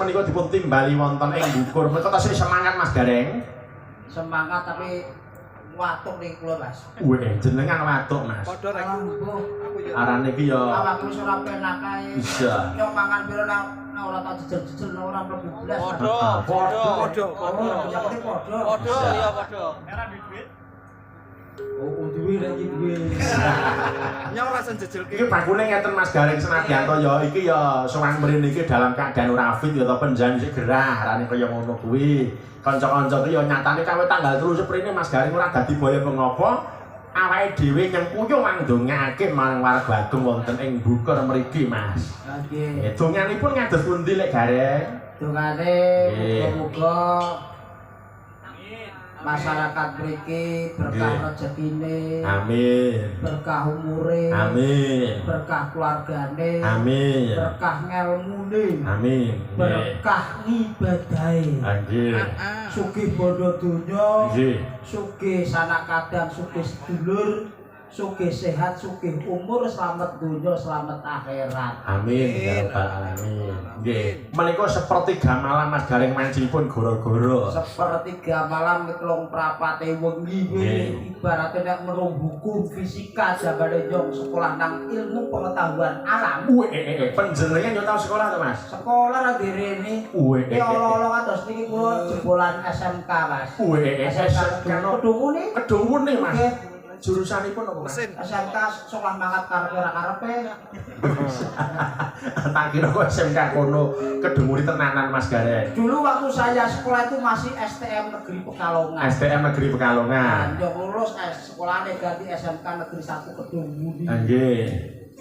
menika dipun timbali wonten ing Bukur. Menika tasih semangat Mas Gareng. Semangat tapi watuk ning kula Mas. Weh, jenengan watuk Mas. Padha rek. Arane iki ya Awakku wis ora penak kae. Iya. Yo mangan pira ora tak jejel-jejel ora mlebu blas. Padha. Padha. Iya padha. Era duit. Oh, duwe rek iki duwe. Nyong rasa jejelke. iki bakune ngeten Mas Gareng Senadyanto ya iki ya sowan mrene iki dalam keadaan ora fit ya to penjan sik gerah arane kaya ngono kuwi. Kanca-kanca iki ya nyatane kawit tanggal 3 Seprene Mas Gareng ora dadi boyo pengapa. Awake dhewe nyengkuyung mandongake marang warga Agung wonten ing Bukur mriki Mas. Nggih. Donganipun ngados pundi lek Gareng? Dongane muga-muga masyarakat mriki berkah rezekine. Amin. Berkah umure. Amin. Berkah keluargane. Amin. Berkah ngelmune. Amin. Berkah ngibadahe. Nggih. Sugih bondo donya. Nggih. Sugih sanak kadang, sugih sedulur, sugih sehat, sugih umur, selamat dunia, selamat akhirat. Amin ya rabbal alamin. Nggih. Menika sepertiga malam Mas Gareng mancinipun goro-goro. Sepertiga malam miklong prapate wengi ibaratnya nek merung hukum fisika jabane nyong sekolah nang ilmu pengetahuan alam. Panjenengan yo tau sekolah to Mas? Sekolah ra direne. Ya Allah kados niki kula jebolan SMK Mas. SMK kedungune. Kedungune Mas. Jurusanipun apa Mas? SMK sekolah mangkat karepe. Tak kira kok SMK kono kedungune tenanan Mas Gareng. Dulu waktu saya sekolah itu masih STM Negeri Pekalongan. STM Negeri Pekalongan. Nah, lulus sekolahnya ganti SMK Negeri 1 Kedungmudi. Nggih.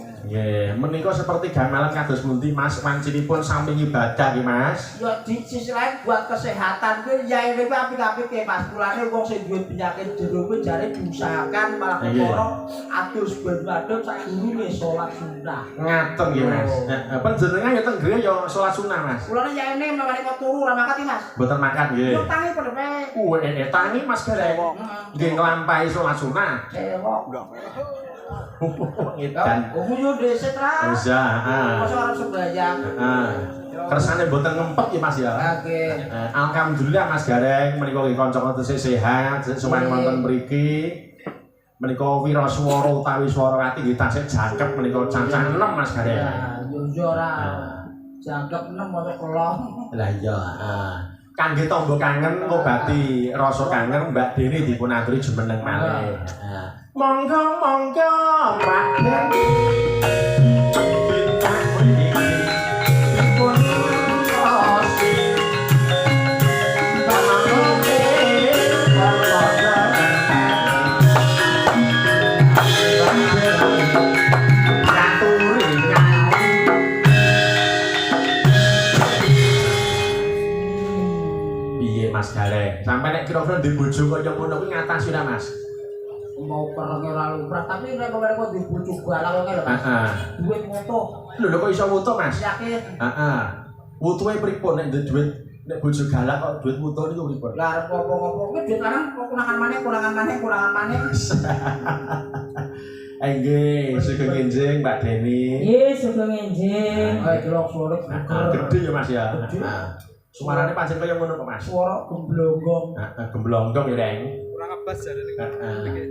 Nggih, menika sepertiga malam kados pundi Mas mancinipun sami ibadah nggih Mas? Ya di sisi lain buat kesehatan kuwi ya ini apik-apik ya Mas. Mulane wong sing duwe penyakit jero kuwi jare diusahakan malah perkara adus ben wadon sadurunge salat sunah. Ngaten nggih Mas. Panjenengan ya teng griya ya salat sunah Mas. Kulane ya ini menawa kok turu ora makan Mas. Mboten makan nggih. Yo tangi pedepe. Tangi Mas Gareng. Nggih nglampahi salat sunah. Cewek. Edan. Yo dheset ra. Bisa, heeh. Masa arep sembayang. Heeh. Kersane mboten ngempet ya Mas ya. Nggih. Alhamdulillah Mas Gareng menika kanca-kanca sehat, sowan wonten mriki. Menika wiraswara utawi swara ati nggih tasih jangkep menika cancah 6 Mas Gareng. Yo ora. Jangkep 6 mosok kelong. Lah iya, heeh. Kangge tangga kangen ngobati rasa kangen Mbak Deni dipun aturi jumeneng malih. Monggo Mbak Deni. Bintang mriki dipun osi. Pamangke warga Mas Gareng, sampai nek kira-kira di bojo kaya ngono kuwi ngatasi ora Mas? Mau perang ora lumrah, tapi nek kok di bojo balang ngene lho Mas. Heeh. Duit moto. Lho kok iso wutuh Mas? Yakin. Heeh. Wutuhe pripun nek duit nek bojo galak kok duit wutuh niku pripun? Lah arep apa-apa kuwi duit lanang kurangan maneh. Nggih, sugeng enjing Mbak Deni. Nggih, sugeng enjing. Ayo delok suara Gede ya Mas ya. Heeh. Suarane pancen kaya ngono kok Mas. Suara gemblonggong. Heeh, gemblonggong ya Reng. Kurang ngebas jarene. Heeh.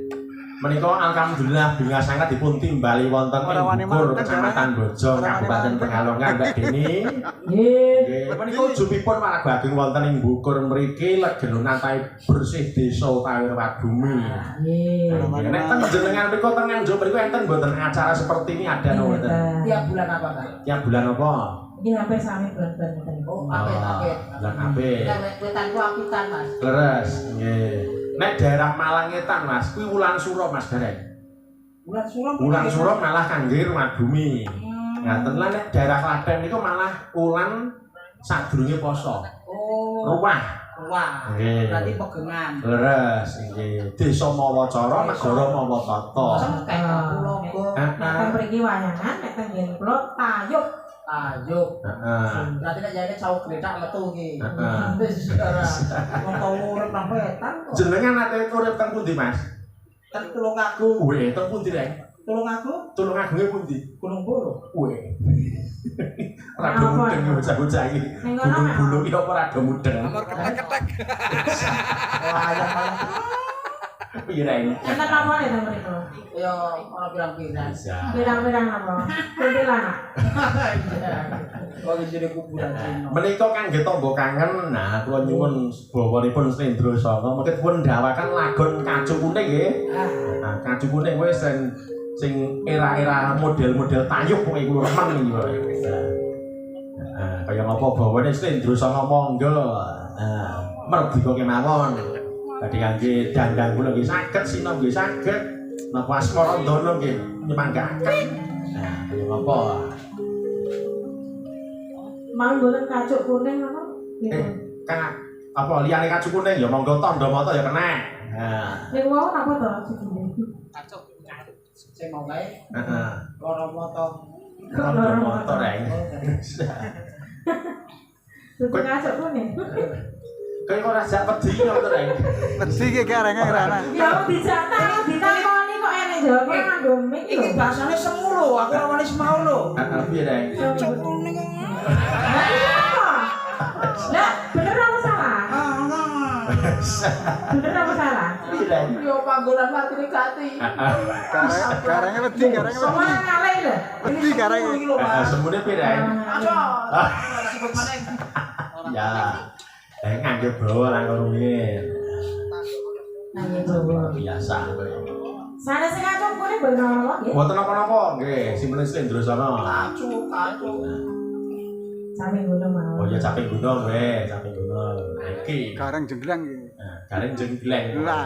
Menika alhamdulillah bingah sangat dipun timbali wonten ing Bukur Kecamatan Bojong Kabupaten Pekalongan Mbak Deni. Nggih. Menika ujubipun warga Agung wonten ing Bukur mriki legenunan tahe bersih desa utawi rawat bumi. Nggih. Nek teng jenengan mriku teng Nganjuk mriku enten mboten acara seperti ini ada napa mboten? Tiap bulan apa Kak? Tiap bulan apa? Ini sampai sami bulan-bulan ngoten. Oh, apik. Bulan apik. Nek wetanku apitan Mas. Leres, nggih. Nek daerah Malang Etan Mas, kuwi wulan sura Mas Gareng. Bulan suram. Wulan sura malah kangge rumah bumi. Ngaten lan nek daerah Klaten niku malah wulan sadurunge poso. Oh. Ruwah. Wah. Nggih. Berarti pegengan. Leres, nggih. Desa Mawacara, negara Mawatata. Sengkek pulau go. Nek teng mriki wayangan, nek teng ngene kula tayub. Ayo. Heeh. Berarti nek jane cawuk gledak metu iki. Heeh. Wis ora. Wong tau urip nang wetan kok. Jenengan nate urip teng pundi Mas? Kan Tulungagung. Weh, teng pundi Reng? Tulungagung Tulungagunge pundi? Gunung Purwo. Weh. Rada mudeng iki bocah-bocah iki. Bulu-bulu iki apa rada mudeng. Nomor ketek-ketek. Piye reng? Enten apa nih nomor itu? Ya ana pirang-pirang. Pirang-pirang apa? Kuntilanak. Kok jadi kuburan Cina. Menika kangge tangga kangen. Nah, kula nyuwun bawanipun Slendra Sanga mungkin pun ndawakan lagon kacu kuning nggih. Nah, kacu kuning kuwi sing era-era model-model tayub pokoke kula remen iki pokoke. Nah, kaya ngapa bawane Slendra Sanga monggo. Nah, merdeka kemawon. Dadi kangge dandang kula nggih saged, sina nggih saged. Napa asmara ndana nggih nyemanggaken. Nah, kaya ngapa? Mau mboten kacuk kuning apa? Kak, apa liyane kacu kuning ya monggo tandha mata ya kena. Nah, Ning wau napa to jenenge? Kacuk. Sing mau kae heeh. loro moto. Tandha mata reng. Tutuk kacuk kuning. Kaya ora jak wedi ngono reng. Wedi ki karenge rana. Ya dijatah ditakoni kok enek jawab nganggo mic lho. Iki bahasane semu lho, aku ora wani semau lho. Heeh, piye reng? Cuk kuning. Lah iya. Lah bener apa salah? Bener apa salah? Piye reng? Yo panggonan matine gati. Karenge wedi, karenge Semua wedi. ngalih lho. Wedi karenge. Iki lho, Heeh, Mas. semune piye reng? Aja. Sebut maneh. Ya. Nganggo bawa lan rumiyin. Nanging Jawa. Biasa kowe. Sanes sing kacuk kuning bener apa nggih? Mboten napa-napa nggih, simpel Slendra Sanga. Kacuk. Sampe ngono mau. Oh ya capek gunung kowe, capek gunung. Nah, iki. Kareng jenggleng iki. Nah, gareng jenggleng. Lah,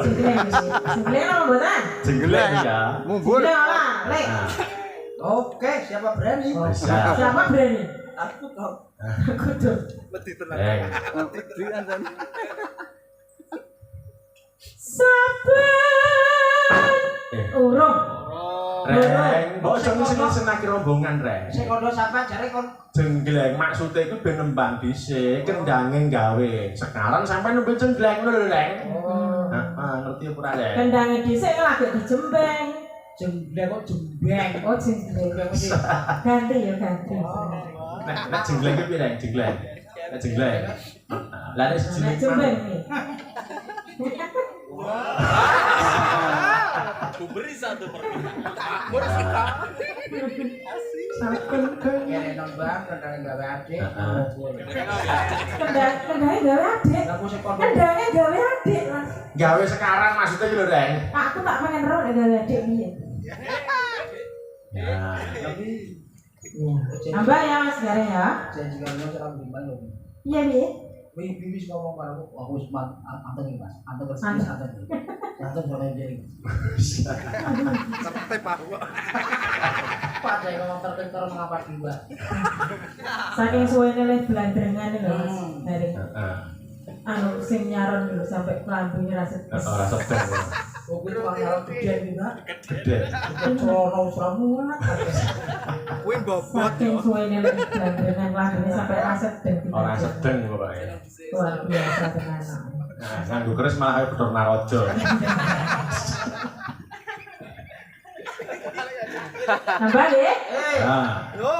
Single apa mboten? Jenggleng ya. mumbul. Single lah, Lek. Nah, Oke, siapa berani? bisa. Siapa berani? Aku kok. Aku tuh. Wedi tenan. Reng. Wedi anten. Saben. Urung. Reng, mbok aja ngisen-ngisen rombongan reng. Sing kondo sapa jare kon Jenggleng maksudnya itu ben nembang dhisik, kendange gawe. Sekarang sampai nembe jenggleng lho, Reng. Heeh, ngerti apa ora, Reng? Kendange dhisik lagi dijembeng. jembleng kok jembeng. Oh, jembeng. Ganti ya, ganti. Nek jenggleng ki piye, Reng? Jenggleng. Nek jenggleng. Lah nek Nek jembeng nih. Aku beri satu makmur sekali. Kene nembang kendang gawe adik. Kendangnya gawe adik. Lah aku sing kondo. Kendangnya gawe adik, Mas. Gawe sekarang maksudnya ki lho, Reng. Aku tak pengen ro nek gawe adik piye. Ya. Tapi Tambah ya Mas Gareng ya. janji kalian cara gimana lho. Iya, Bi. Wis ngomong karo aku wis anteng iki, Mas. Anteng bersih anteng. Anteng sampe jadi. Sampai paru. Pak saya ngomong terkentor mengapa juga. Saking suwene le blandrengan lho Mas. Dari Heeh. anu sing nyaron dulu sampai kelambunya rasa Ora sedeng. Oh, kuwi tukang nyaron gede juga. Gede. Celana usra muat. Kuwi bobot saking yo. suwene le blandrengan kelambunya sampai rasa sedeng. Ora sedeng pokoke. Luar biasa tenan. Nah, nganggo keris malah kaya Bedor Naraja. Nambah deh. Nah, Yo.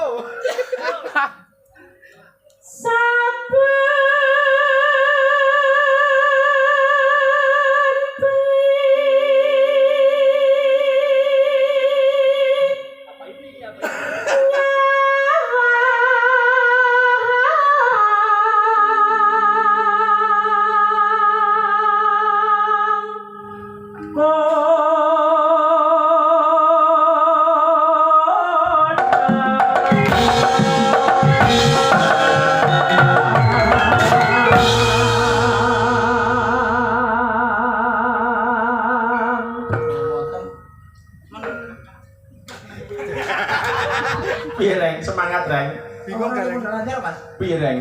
piye Reng? Semangat Reng. Bingung kan? Lancar, Mas. Piye Reng?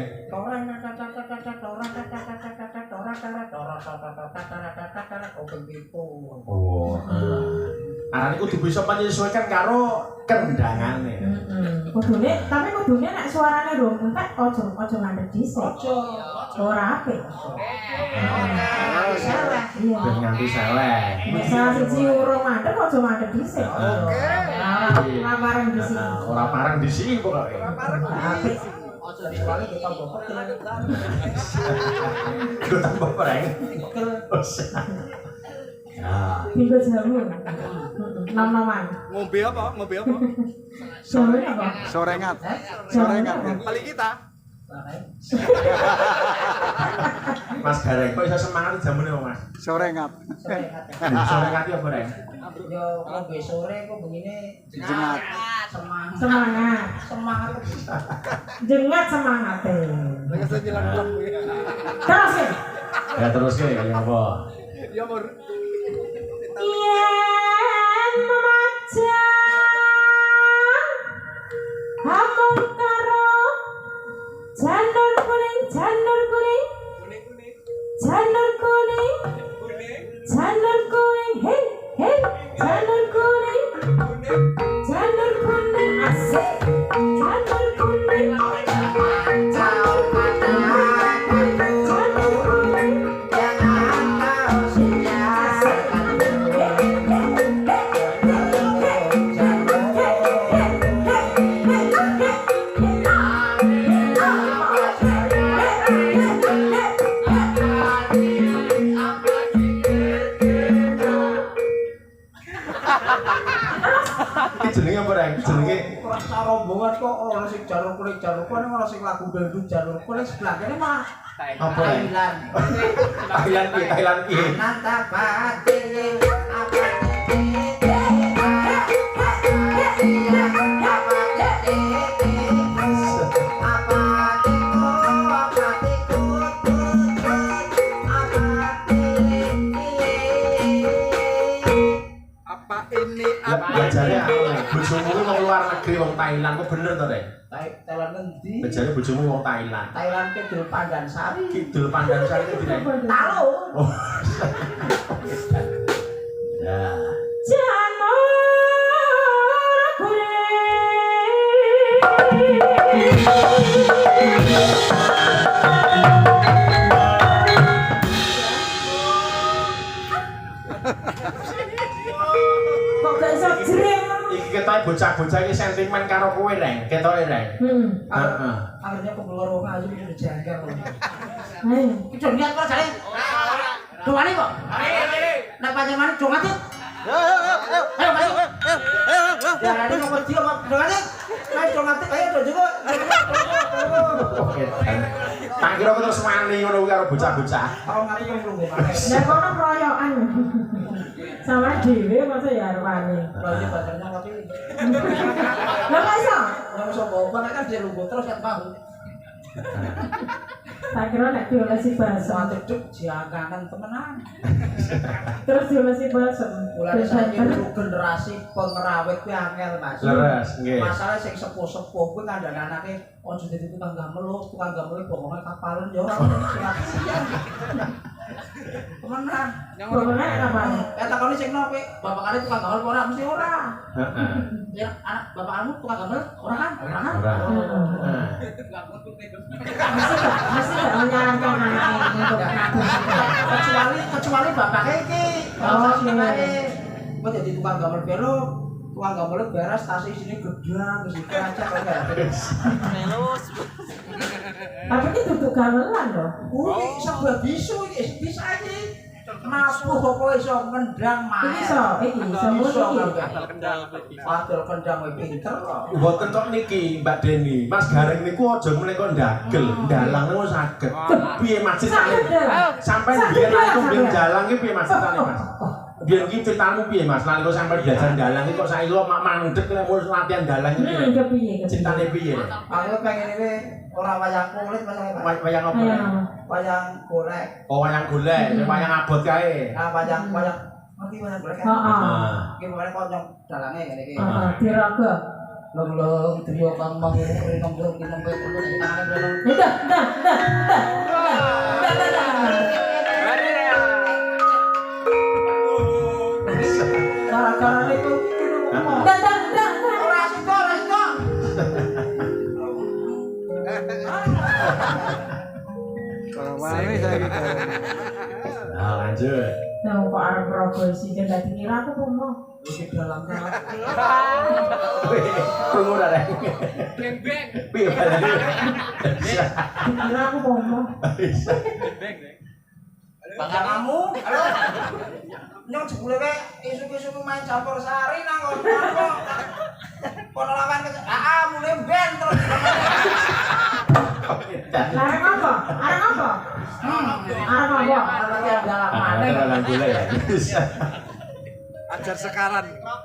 Oh. Arane kudu bisa menyesuaikan karo kendangane. Kudune, tapi kudune nek suarane rung entek aja ngadeg dhisik. Ora apik. Salah. Iya. Ben nganti seleh. Nek salah siji urung mandeg aja ngadeg dhisik. Oke. Ora Ora pareng di sini. Ora pareng di sini pokoke. Apik. Ojo disuwali kita mbok pegel. Ku tambah pareng. Pegel. Ya. Minggu jamu. Nom-noman. Ngombe apa? Ngombe apa? Jamu apa? Sorengat. Jamu Sorengat. apa? Paling kita. Mas Gareng kok iso semangat jamune kok Mas? Sorengat. Sore kati apa reng? Yo ngombe sore kok begini Jengat. semangat. Semangat. Semangat. Jengat semangat. Lagi senjilan blok ya. Terus ya. Ya terus ya apa? Ya mur. Yen memajang hamur karo janur kuning janur kuning janur kuning janur kuning hei hei janur kuning asik janur kuning janur kuning Iki jenenge apa reng? Jenenge Rasa rombongan kok orang sing jalur kuning orang sing lagu dangdut jalur kuning sebelah kene mah apa reng? Thailand. Thailand piye? Nantapati Apa ini? Ya jare bojomu kuwi wong luar negeri wong Thailand kok bener to reng? Thailand ngendi? Bejane bojomu wong Thailand. Thailand Kidul Pandansari. Kidul Pandansari itu direng. Tahu. Oh. Ya. janur kuning kok gak iso jreng Iki ketoke bocah-bocah iki sentimen karo kowe reng, ketoke reng. Heeh. Akhirnya keluar wong ayu iki janggal. ayo Iki niat kok jare. Dongane kok. Nek panjenengan dongane. Ayo ayo. Jarane kok wedi kok dongane. Ayo dongane ayo donjok. Oke. Tak kira kok terus wani ngono kuwi karo bocah-bocah. Tau ngati kok lungguh maneh. ya kono keroyokan sama dhewe masa ya arwane Lha iki badannya tapi lha kok iso ora iso bawa nek kan dia lungguh terus kan tahu. tak kira nek diolesi balsam Soal ceduk jianganan temenan. terus diolesi balsam Mulane saiki dulu generasi pengerawit kuwi angel, Mas. Leres, nggih. Masalah sing sepuh-sepuh kuwi kandhane anake ojo dadi tukang gamel, tukang gamel bokonge kapalan ya ora siap-siap. Temenan. pokoknya apa Takoni sing nopo, bapakane tukang gamel apa ora mesti ora. Heeh. Ya anak bapakmu tukang gamel ora kan? Ora kan? Ora. Heeh. mesti gak menyarankan anaknya untuk nabung Kecuali bapaknya iki. Oh, Bapaknya kok jadi tukang gamel belok. Tukang gamel beres tas isine gedang wis kaca kok. tapi ini duduk gamelan loh Kuwi sebuah bisu iki bisa iki. Napuh kok iso ngendang ini main. so iki sembunyi Padahal kendang wae pinter kok. Mboten kok niki Mbak Deni. Mas Gareng niku aja menika ndagel, ndalang niku saged. Piye Mas ceritane? sakit dah Sampai biyen aku biyen dalang iki piye Mas ceritane Mas? Biyen iki ceritamu piye Mas? Nalika sampai belajar dalang iki kok saiki kok mak mandeg nek mau latihan dalang iki. kepiye Ceritane piye? Aku pengen ini ora wayang kulit masalah Wayang apa? wayang golek. Oh wayang golek, wayang abot kae. Nah wayang ngerti wayang golek kan? heeh Iki pokoknya konyong dalange ngene iki. heeh diraga Leng trio kang mangiring nomor nomor kulo nek tangane belong. Gara-gara niku ora siko. Kalau mana saya gitu. Nah, lanjut. Nah, kok arep rogo sih dadi kira aku ngomong. Di dalam hati. Wih, krungu ora rek. Beng-beng. Piye balane? Kira aku ngomong. Bakal kamu. Halo. Nyong jebule we isuk-isuk main campur sari nang kono kok. Kono lawan mulai ben terus. Arep apa? Arep apa? Arep apa? Arep dalam maneh. Dalam gula ya. Ajar sekaran. Nah.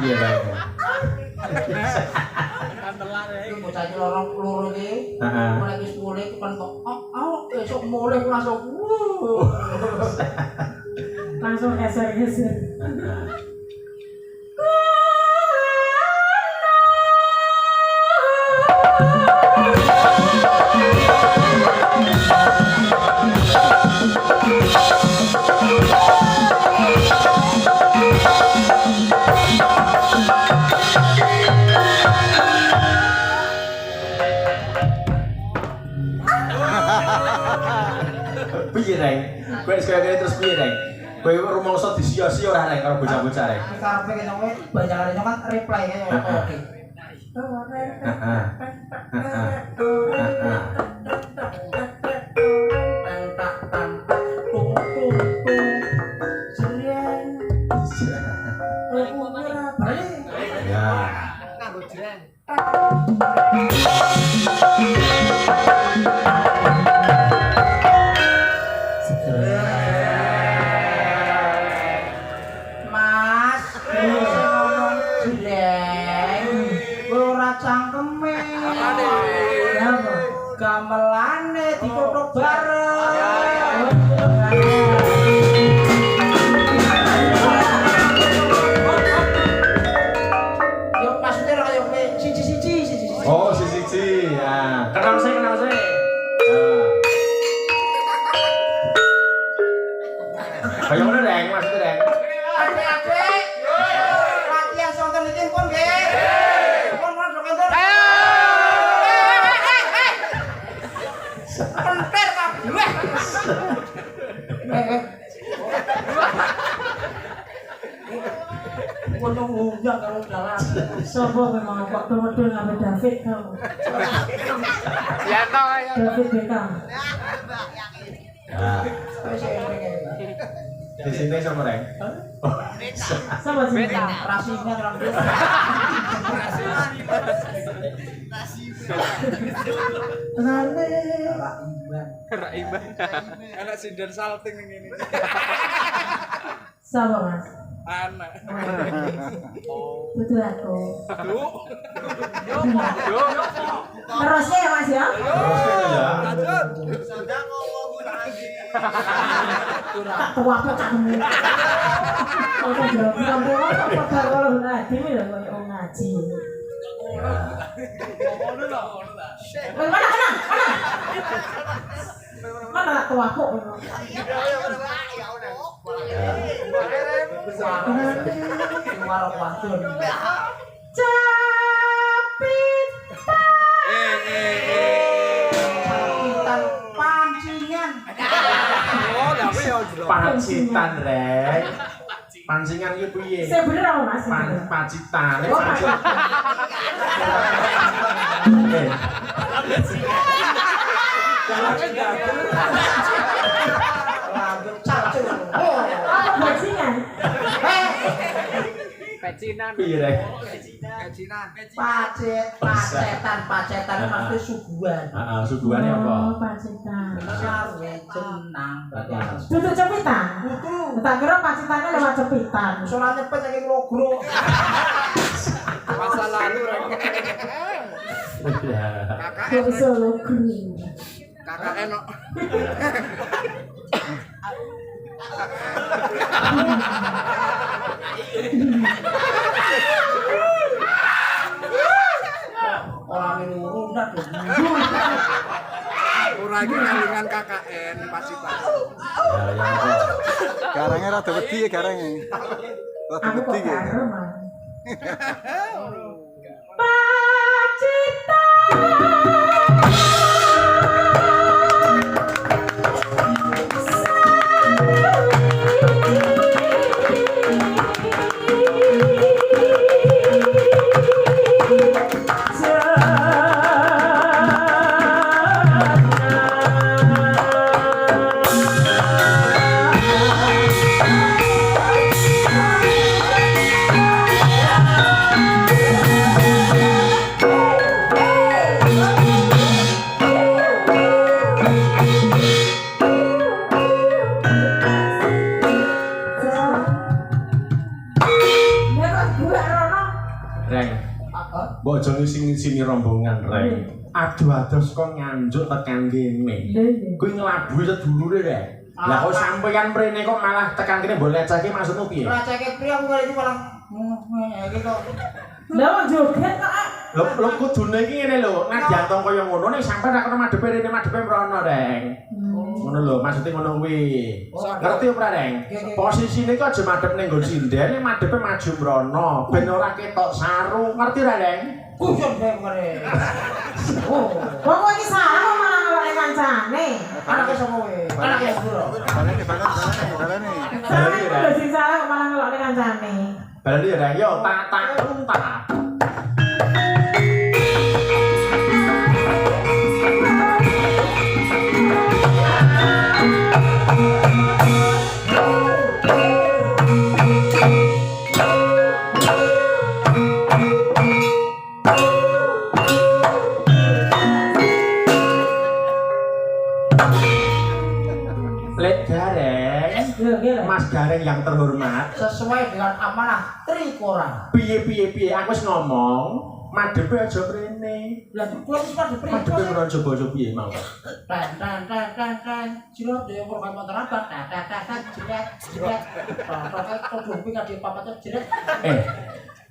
Iya baik. Iki bocah iki loro iki. Heeh. Mulai wis mulai kan kok esuk mulai langsung. Langsung geser-geser. Piye reng? Kowe sekali terus piye reng? Kowe rumangsa disia-sia ora reng karo bocah-bocah reng? Karepe kene kowe banyak kan reply ya oke. Heeh. Ya. Nganggo jreng. Mas, ngomong jreng. Ora cangkeme. Apane? Apa? Gamelane dikotok bareng. Yo maksudnya ora koyo kowe siji-siji. Oh, siji. Ya. Kenal saya. Nah. Kayak mana reng maksudnya reng? Adik-adik. Latihan sonten iki pun nggih. Pun sok kantor. Pentir kabeh. Kono ngundang kalau dalan. Sopo memang kok tuh ngambil David kamu? Ya toh ya. David Beckham. Nah. Wis ngene. Di sini sama reng. Sama sih. Rasingan rambut. Rale. Gerak imbang. Anak sinden salting ning ngene. Sama mas. Anak. Betul aku. Yuk. Terusnya ya mas ya. Terus itu ya. Lanjut. Tak tua apa kamu? Kalau jawab kamu apa kalau ngaji lho kok ngaji. Mana tak tua kok. Keluar wadon. Capit. Sakitan pancingan. Oh, tapi ya jero. Pacitan reng. Pancingan iki piye? Saya bener apa mas? Pacitan. Oh, pacitan. Lanjut cacing. Apa bajingan? Pecinan. Piye reng? Pecinan. Pacetan pasti suguhan. Heeh, suguhane apa? Oh, pacitan. Sarwe jenang. Duduk cepitan. Tak kira pacitannya lewat cepitan. Soalnya cepet saking logro. Masa lalu rek. Ya. Kok iso logro. Kakak enok. Orang ini urunat lho. Ora iki ngalingan KKN pasti Pak. Ya ya apa? Garangnya rada wedi ya garangnya. Rada Aku wedi kok ya. karo mah. Pacita. Reng, mbok aja ngisi-ngisini rombongan, Reng. Aduh-aduh kok nganjuk tekan kene. Kuwi ngelabui sedulure, Reng. Lah kok sampeyan mrene kok malah tekan kene mbok lecehke maksudmu piye? Lecehke priye aku kali iki malah iki kok. Lah joget kok. Lho kudune iki ngene lho, nadyanto kaya ngono nek sampeyan ra kena madhepe rene madhepe mrono, Reng. Ngono lho, maksudnya ngono kuwi. Ngerti ora, Reng? Posisine kok aja madhep ning nggon sinden, nek madhepe maju mrono, ben ora ketok saru. Ngerti ora, Reng? Kusun bae kare. Wong kok iki salah kok malah ngelokne kancane. Anake sapa kowe? Anake Bro. Balane. Salah iki lho sing salah kok malah ngelokne kancane. Berarti ya, Reng, yo tak tak. Lek Gareng, Mas Gareng yang terhormat, Sesuai dengan amanah Trikora. piye aku wis ngomong, madhepe aja mrene. Lah kula wis padhe Madhepe mrono coba piye mau. Jiro dhewe program motor apa? Jret. Kok dumping ade papat jret.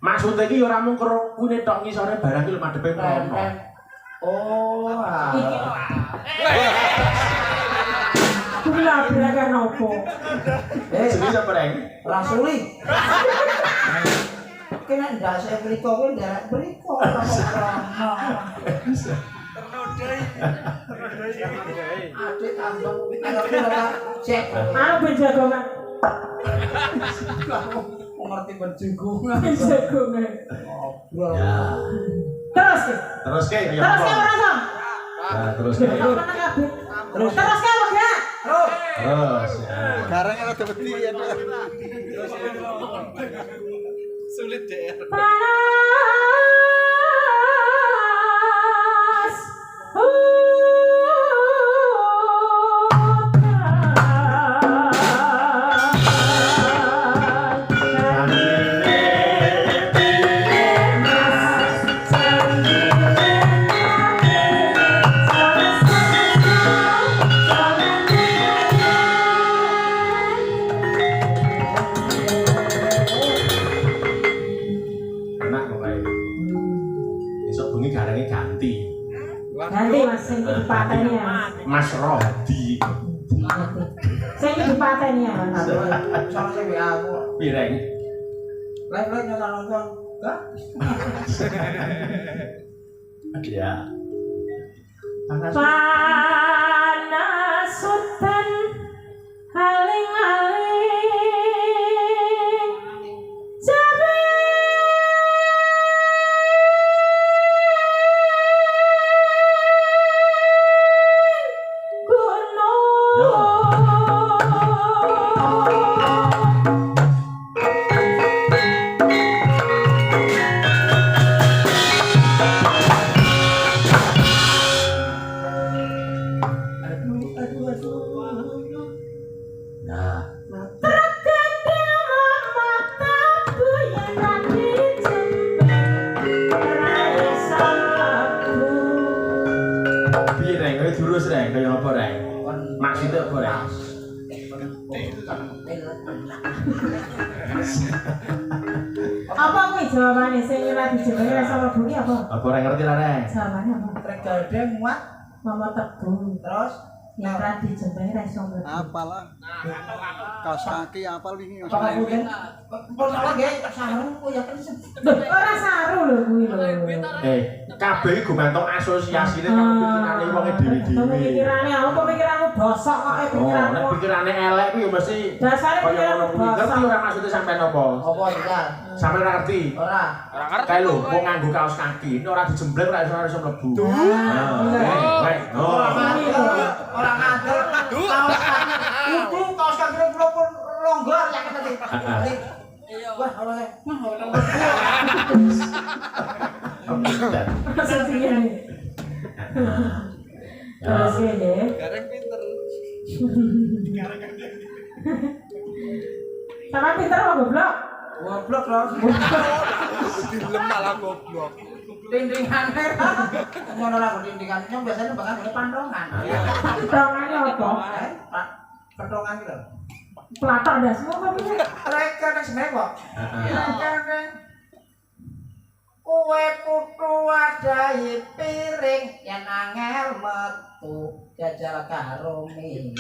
Maksudnya iki ora mung kuwi tok ngisore barang iki lho madhepe mrono. Oh, Kula belaga nopo. Jenenge sapa, Reng? Rasuli. Kena ndase mriko kuwi ndarek mriko ora Adik tambang anakku ora cek. Aku ben jagongan. Kamu ngerti berjugungan. Jagongan. Ngobrol. Ya. Terus ke ya ora apa? song. Nah, terus ke. Terus ke apa gak? Terus. Garangnya rada wedi ya. Sulit deh. Panas. Ganti Mas sing dipateni ya. Mas Rohdi. Sing dipateni ya. Sono sing WA aku. Pireng. Live nyata nonton. Enggak. Ya. Panas. Panas hutan aling-aling jare Terus Reng, kaya apa Reng? Maksudnya apa Reng? Apa kuwi jawabane sing ora dijawabane sama bunyi apa? Apa Reng ngerti lah Reng? Jawabannya apa? Trek galdeng muat Mama Teguh. Terus Yang tadi jembeng reso mlebu. Apalah. Kaos kaki apal wingi. Bapak mungkin persoalan nggih sarung kok ya kan Ora saru lho kuwi lho. Kabeh iki gumantung asosiasine karo pikirane wong dhewe-dhewe. Pikirane aku pemikiranku bosok kok pikiranku. Nek pikirane elek kuwi ya mesti Dasare kaya pikiranku ngono kuwi. Ngerti bosok. ora maksudnya sampean apa? apa ya? Sampeyan ora ngerti. Ora. Kae lho, wong nganggo kaos kaki, ini ora dijembleng ora iso mlebu. Ora ngandel. Kaos kaki. Kudu kaos kaki kula pun longgar ya kan tadi. Wah, ora. Sepiye nih. Terus ya. Gareng pinter. Sama pinter apa goblok? Goblok lho. Dilem malah goblok. Dindingane. Ngono lah dindingan. Yang biasanya bakal ada pandongan. Dongane apa? Petongan iki lho. Platok dah semua apa ini? Reka nek seneng kok. Kue putu wadai piring yen angel metu jajal karo miring.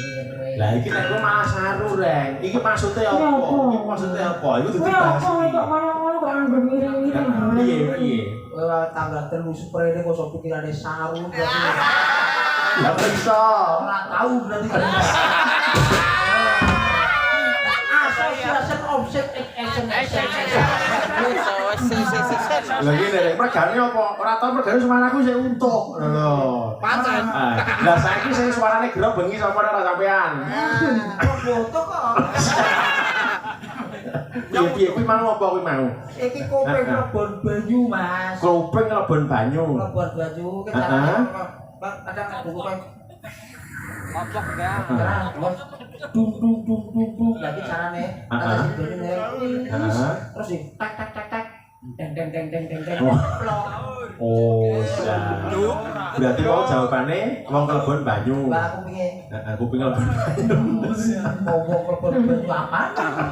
Lah iki nek malah saru, Reng. Iki maksude apa? Iki maksude apa? Iku Kowe dibahas. apa kok ngono-ngono kok nganggo miring-miring. Piye piye? Kowe tanggal 3 sprene kok sok pikirane saru berarti. Ya iso. Ora tahu berarti kan. Association Object Action. Lha iki nek pergane apa? Ora tau pergane suaraku sik untuk. Lho. Pancen. Lah saiki sing suarane gerok bengi sapa ora sampean? Kok foto kok. Piye kuwi mau apa kuwi mau? Iki kopeng lebon banyu, Mas. Klopeng lebon banyu. Lebon banyu ki carane kadang buku kowe Oplok ya. terus dung. Lagi carane ada sing dene terus di tak tak. Deng. Oh, ya. Berarti kok jawabane wong kelebon banyu. Lah aku piye? Heeh, kuping lebon banyu. Ngomong lebon banyu apa?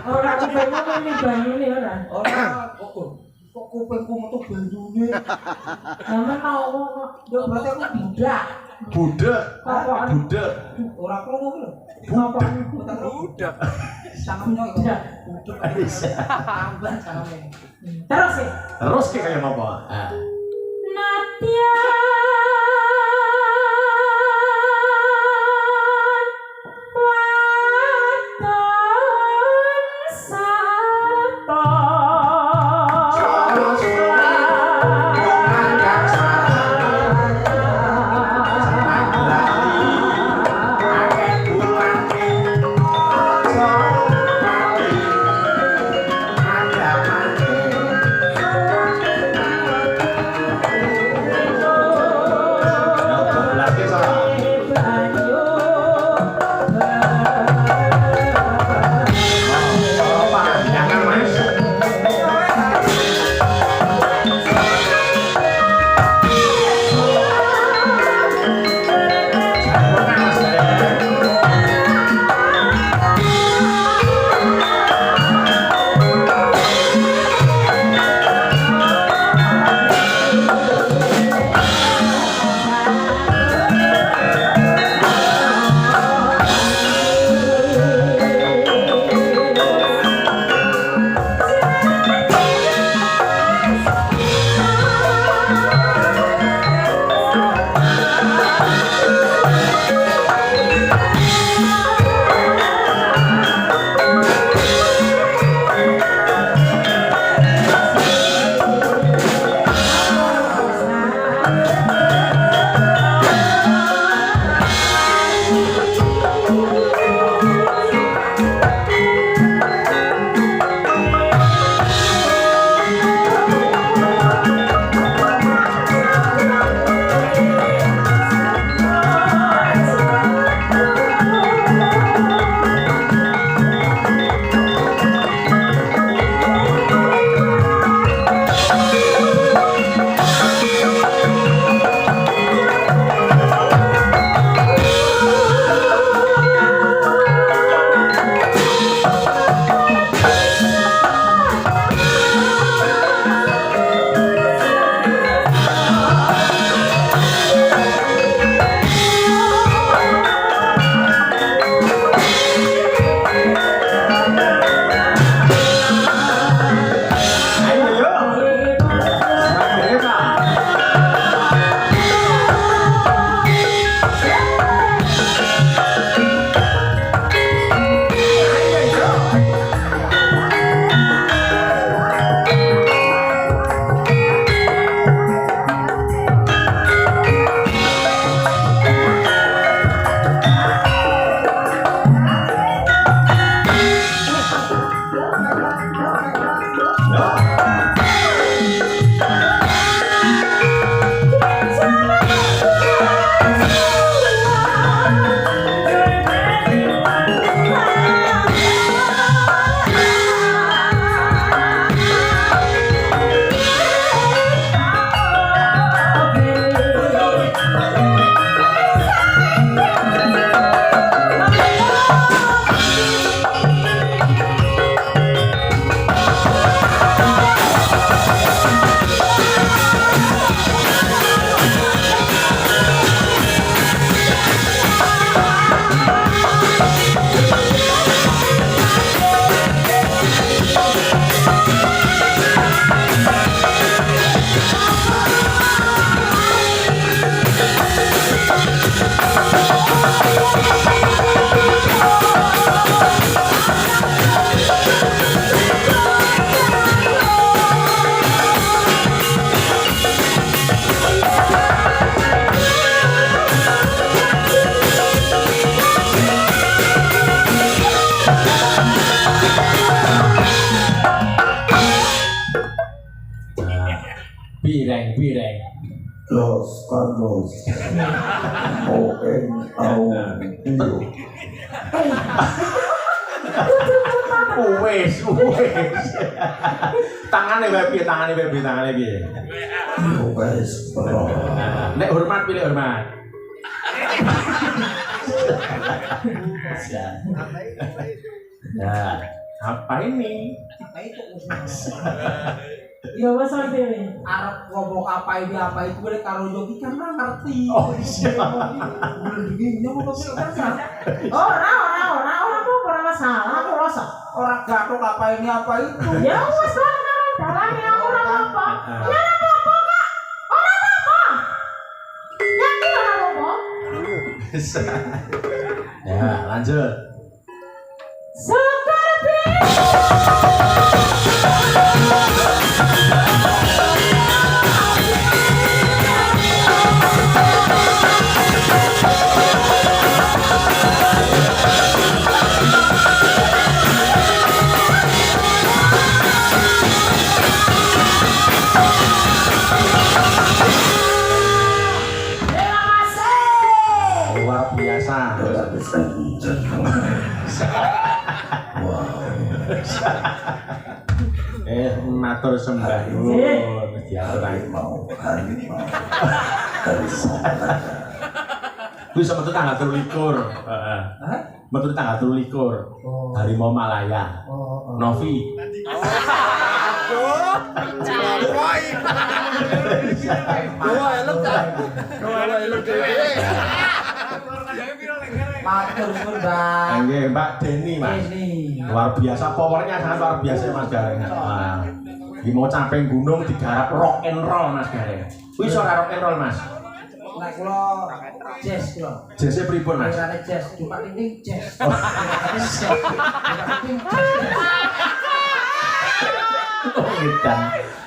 Ora kupingmu muni banyune ora. Ora kok kupingku metu banyune. Sampe tau Yo berarti aku budak. Budek. Budek. Ora krungu ki lho. Udah. Sangemnya kok. Budak. Bisa. Tambah sangemnya. Terus ya. Terus ki kaya apa? Nadia Los Carlos. Wes. Tangane wae piye, tangane piye. Wes, bro. Nek hormat pilih hormat. Ya, apa ini? Apa itu? Ya wes sampe. Arep ngomong apa itu gue karo Yogi kan ora ngerti. Oh iya. Begini ngomong kan. Ora masalah, aku rasa. Orang gathuk apa ini apa itu. Ya wes dalane aku ora apa-apa. Ya ora apa-apa, Kak. Ora apa-apa. Yakin ora apa-apa? Ya, lanjut. Luar biasa. Matur sembah nuwun Harimau. Kuwi sama tanggal 23. Heeh. Hah? Metu tanggal 23. Oh. Harimau Malaya. Oh. Novi. Woi. Woi, elok ta. Woi, elok dhewe. Matur nuwun, Bang. Nggih, Mbak Deni, Mas. Ini. Luar biasa, powernya sangat luar biasa Mas Gareng. Wah. Iki mau camping gunung digarap rock and roll Mas Gareng. Kuwi iso rock and roll, Mas. Nek kula jazz kula. Jazz pripun, Mas? Alirannya jazz, cuma ini jazz. Ini jazz. Oh, gitu.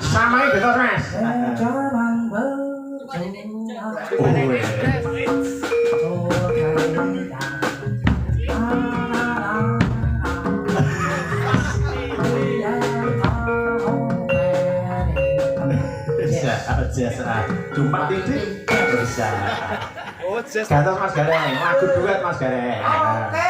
Samai betul, Mas. Jangan Jasa, cuma titik bisa. Oh, just Gatos Mas Gareng, lagu duet Mas Gareng. Oke.